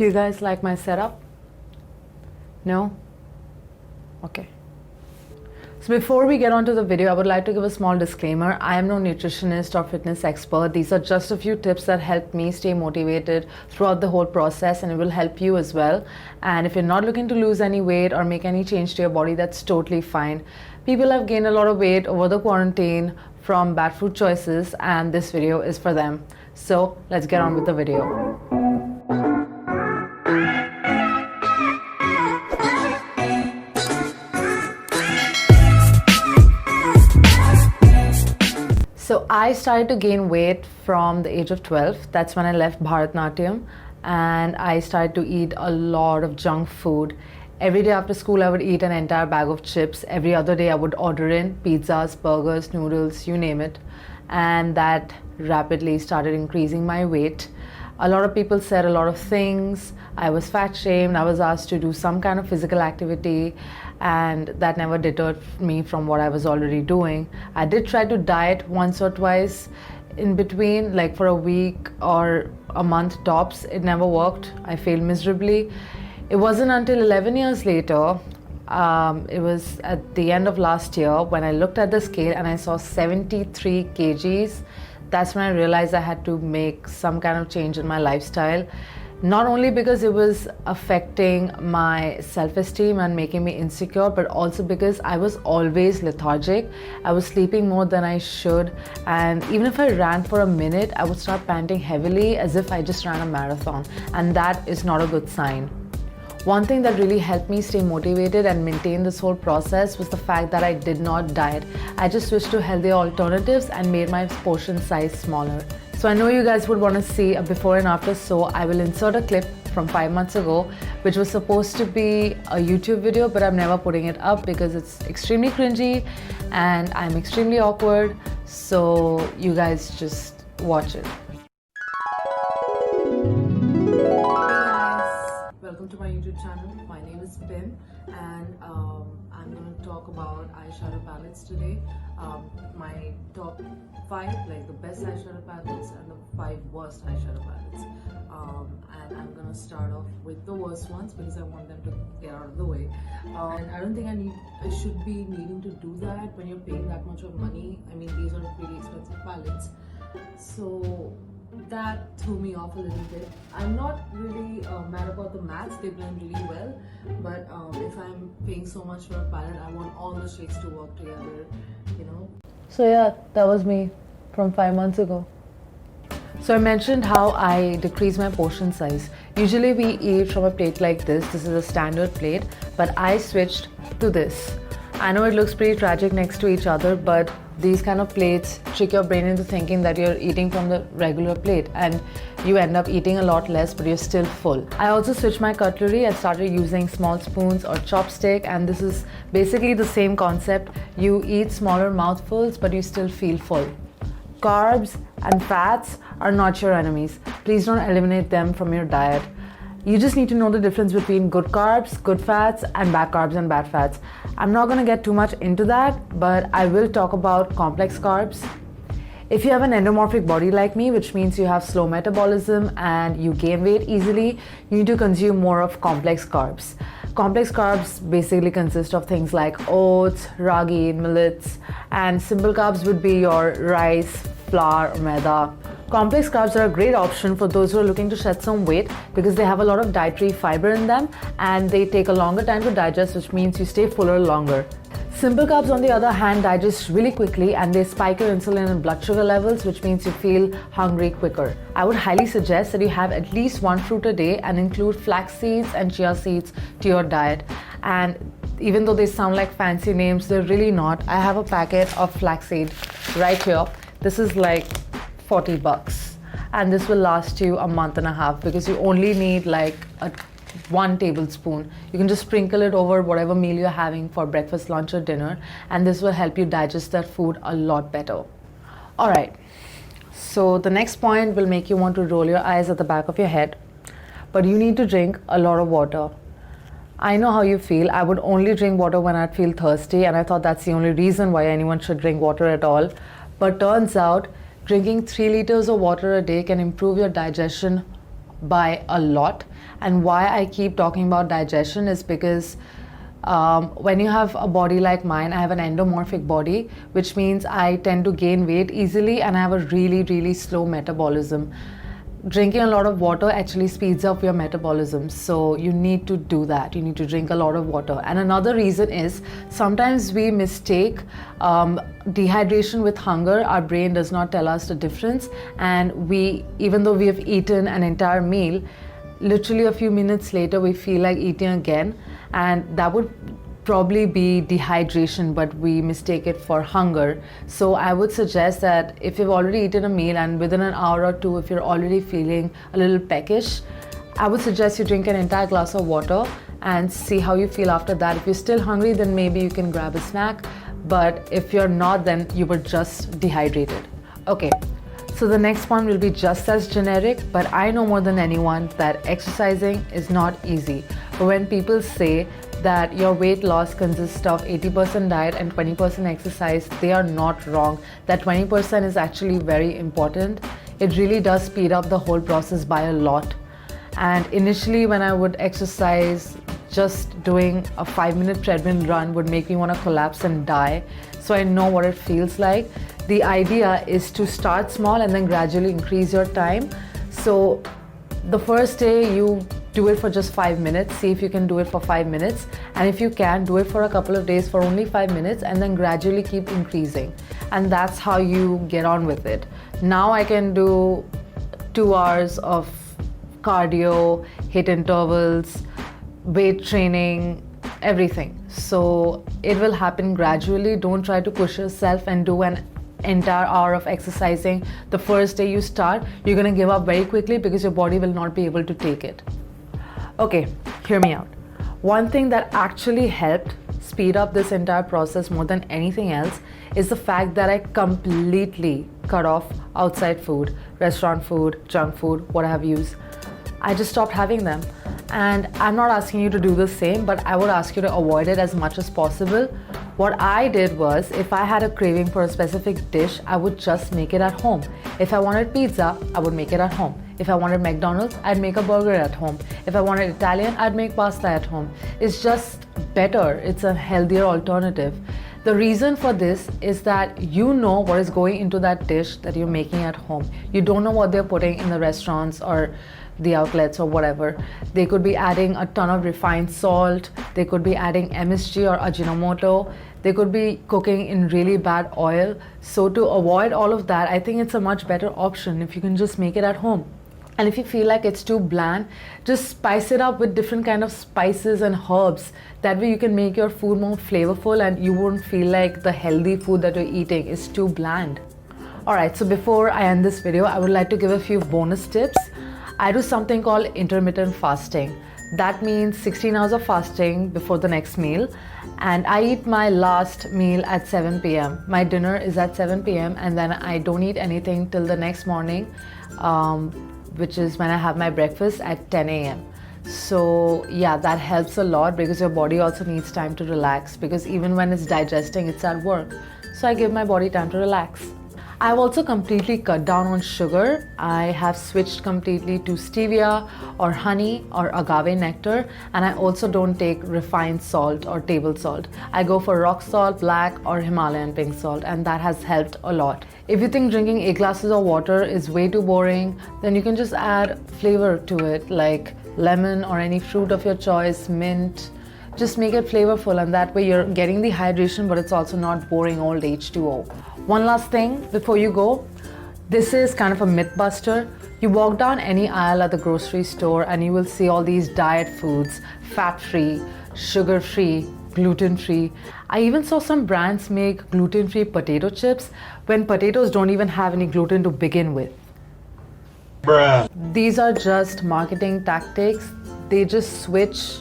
Do you guys like my setup? No? Okay. So before we get on to the video, I would like to give a small disclaimer. I am no nutritionist or fitness expert. These are just a few tips that help me stay motivated throughout the whole process, and it will help you as well. And if you're not looking to lose any weight or make any change to your body, that's totally fine. People have gained a lot of weight over the quarantine from bad food choices, and this video is for them. So let's get on with the video. So I started to gain weight from the age of 12. That's when I left Bharatnatyam, and I started to eat a lot of junk food. Every day after school I would eat an entire bag of chips. Every other day I would order in pizzas, burgers, noodles, you name it. And that rapidly started increasing my weight. A lot of people said a lot of things. I was fat shamed. I was asked to do some kind of physical activity, and that never deterred me from what I was already doing. I did try to diet once or twice in between, like for a week or a month tops. It never worked. I failed miserably. It wasn't until 11 years later, it was at the end of last year, when I looked at the scale and I saw 73 kgs. That's when I realized I had to make some kind of change in my lifestyle. Not only because it was affecting my self-esteem and making me insecure, but also because I was always lethargic. I was sleeping more than I should, and even if I ran for a minute, I would start panting heavily as if I just ran a marathon, and that is not a good sign. One thing that really helped me stay motivated and maintain this whole process was the fact that I did not diet. I just switched to healthier alternatives and made my portion size smaller. So I know you guys would want to see a before and after, so I will insert a clip from 5 months ago, which was supposed to be a YouTube video, but I'm never putting it up because it's extremely cringy and I'm extremely awkward. So you guys just watch it. Welcome to my YouTube channel. My name is Pim, and I'm going to talk about eyeshadow palettes today. My top 5, like the best eyeshadow palettes and the 5 worst eyeshadow palettes. And I'm going to start off with the worst ones because I want them to get out of the way. And I don't think I should be needing to do that when you're paying that much of money. I mean, these are pretty expensive palettes. So that threw me off a little bit. I'm not really mad about the mattes, they blend really well, but if I'm paying so much for a palette, I want all the shades to work together, you know. So yeah, that was me from 5 months ago. So I mentioned how I decrease my portion size. Usually we eat from a plate like this. This is a standard plate, but I switched to this. I know it looks pretty tragic next to each other, but these kind of plates trick your brain into thinking that you're eating from the regular plate, and you end up eating a lot less, but you're still full. I also switched my cutlery. I started using small spoons or chopstick, and this is basically the same concept. You eat smaller mouthfuls, but you still feel full. Carbs and fats are not your enemies. Please don't eliminate them from your diet. You just need to know the difference between good carbs, good fats, and bad carbs and bad fats. I'm not going to get too much into that, but I will talk about complex carbs. If you have an endomorphic body like me, which means you have slow metabolism and you gain weight easily, you need to consume more of complex carbs. Complex carbs basically consist of things like oats, ragi, millets, and simple carbs would be your rice, flour, or maida. Complex carbs are a great option for those who are looking to shed some weight because they have a lot of dietary fiber in them and they take a longer time to digest, which means you stay fuller longer. Simple carbs, on the other hand, digest really quickly and they spike your insulin and blood sugar levels, which means you feel hungry quicker. I would highly suggest that you have at least one fruit a day and include flax seeds and chia seeds to your diet. And even though they sound like fancy names, they're really not. I have a packet of flaxseed right here. This is like $40, and this will last you a month and a half because you only need like 1 tablespoon. You can just sprinkle it over whatever meal you're having for breakfast, lunch, or dinner, and this will help you digest that food a lot better. Alright, so the next point will make you want to roll your eyes at the back of your head, but you need to drink a lot of water. I know how you feel. I would only drink water when I'd feel thirsty, and I thought that's the only reason why anyone should drink water at all. But turns out drinking 3 liters of water a day can improve your digestion by a lot. And why I keep talking about digestion is because when you have a body like mine, I have an endomorphic body, which means I tend to gain weight easily and I have a really, really slow metabolism. Drinking a lot of water actually speeds up your metabolism, so you need to do that. You need to drink a lot of water. And another reason is sometimes we mistake dehydration with hunger. Our brain does not tell us the difference, and even though we have eaten an entire meal, literally a few minutes later we feel like eating again, and that would probably be dehydration, but we mistake it for hunger. So I would suggest that if you've already eaten a meal and within an hour or two, if you're already feeling a little peckish, I would suggest you drink an entire glass of water and see how you feel after that. If you're still hungry, then maybe you can grab a snack, but if you're not, then you were just dehydrated. Okay, so the next one will be just as generic, but I know more than anyone that exercising is not easy. But when people say that your weight loss consists of 80% diet and 20% exercise, they are not wrong. That 20% is actually very important. It really does speed up the whole process by a lot. And initially when I would exercise, just doing a 5-minute treadmill run would make me want to collapse and die. So I know what it feels like. The idea is to start small and then gradually increase your time. So the first day you do it for just 5 minutes. See if you can do it for 5 minutes. And if you can, do it for a couple of days for only 5 minutes and then gradually keep increasing. And that's how you get on with it. Now I can do 2 hours of cardio, hit intervals, weight training, everything. So it will happen gradually. Don't try to push yourself and do an entire hour of exercising. The first day you start, you're going to give up very quickly because your body will not be able to take it. Okay, hear me out. One thing that actually helped speed up this entire process more than anything else is the fact that I completely cut off outside food, restaurant food, junk food, what have you. I just stopped having them. And I'm not asking you to do the same, but I would ask you to avoid it as much as possible. What I did was, if I had a craving for a specific dish, I would just make it at home. If I wanted pizza, I would make it at home. If I wanted McDonald's, I'd make a burger at home. If I wanted Italian, I'd make pasta at home. It's just better. It's a healthier alternative. The reason for this is that you know what is going into that dish that you're making at home. You don't know what they're putting in the restaurants or the outlets or whatever. They could be adding a ton of refined salt. They could be adding MSG or Ajinomoto. They could be cooking in really bad oil. So to avoid all of that, I think it's a much better option if you can just make it at home. And if you feel like it's too bland, just spice it up with different kind of spices and herbs. That way you can make your food more flavorful and you won't feel like the healthy food that you're eating is too bland. Alright, so before I end this video, I would like to give a few bonus tips. I do something called intermittent fasting. That means 16 hours of fasting before the next meal. And I eat my last meal at 7 p.m. My dinner is at 7 p.m. and then I don't eat anything till the next morning, which is when I have my breakfast at 10 a.m. So yeah, that helps a lot because your body also needs time to relax, because even when it's digesting, it's at work. So I give my body time to relax. I've also completely cut down on sugar. I have switched completely to stevia or honey or agave nectar, and I also don't take refined salt or table salt. I go for rock salt, black or Himalayan pink salt, and that has helped a lot. If you think drinking 8 glasses of water is way too boring, then you can just add flavor to it, like lemon or any fruit of your choice, mint. Just make it flavorful, and that way you're getting the hydration, but it's also not boring old H2O. One last thing before you go, this is kind of a myth buster. You walk down any aisle at the grocery store and you will see all these diet foods, fat-free, sugar-free, gluten-free. I even saw some brands make gluten-free potato chips when potatoes don't even have any gluten to begin with. Bruh. These are just marketing tactics. They just switch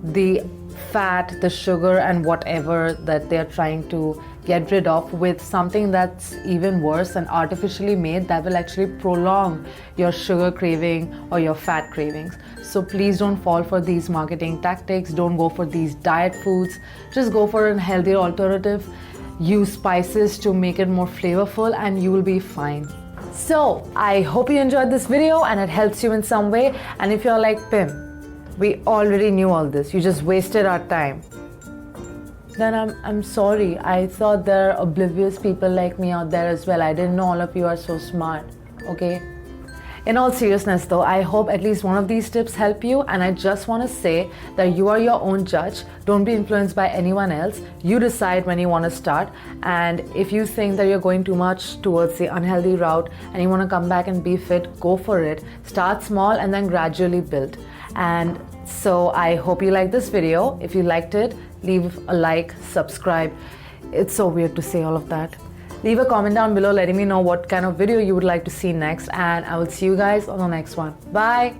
the fat, the sugar and whatever that they're trying to get rid of with something that's even worse and artificially made that will actually prolong your sugar craving or your fat cravings. So please don't fall for these marketing tactics. Don't go for these diet foods. Just go for a healthier alternative. Use spices to make it more flavorful and you will be fine. So I hope you enjoyed this video and it helps you in some way. And if you're like, Pim, we already knew all this, you just wasted our time, then I'm sorry. I thought there are oblivious people like me out there as well. I didn't know all of you are so smart, okay? In all seriousness though, I hope at least one of these tips help you, and I just want to say that you are your own judge. Don't be influenced by anyone else. You decide when you want to start, and if you think that you're going too much towards the unhealthy route and you want to come back and be fit, go for it. Start small and then gradually build. And so I hope you liked this video. If you liked it, leave a like, subscribe. It's so weird to say all of that. Leave a comment down below letting me know what kind of video you would like to see next, and I will see you guys on the next one. Bye.